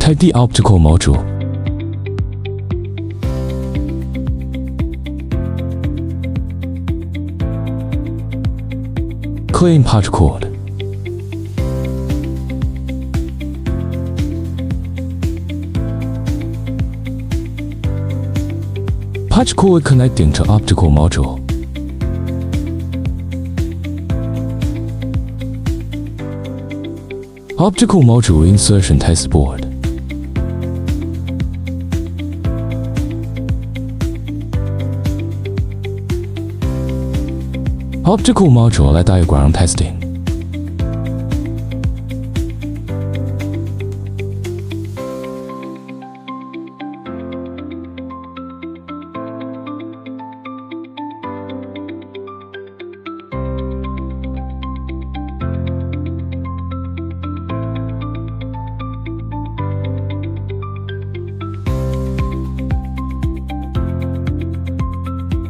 Type the optical module. Clean patch cord. Patch cord connecting to optical module. Optical module insertion test board. Optical module diagram testing.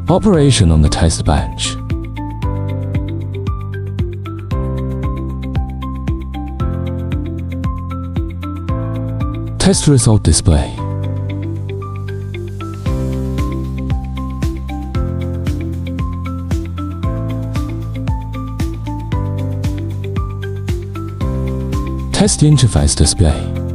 Operation on the test bench. Test result display. Test interface display.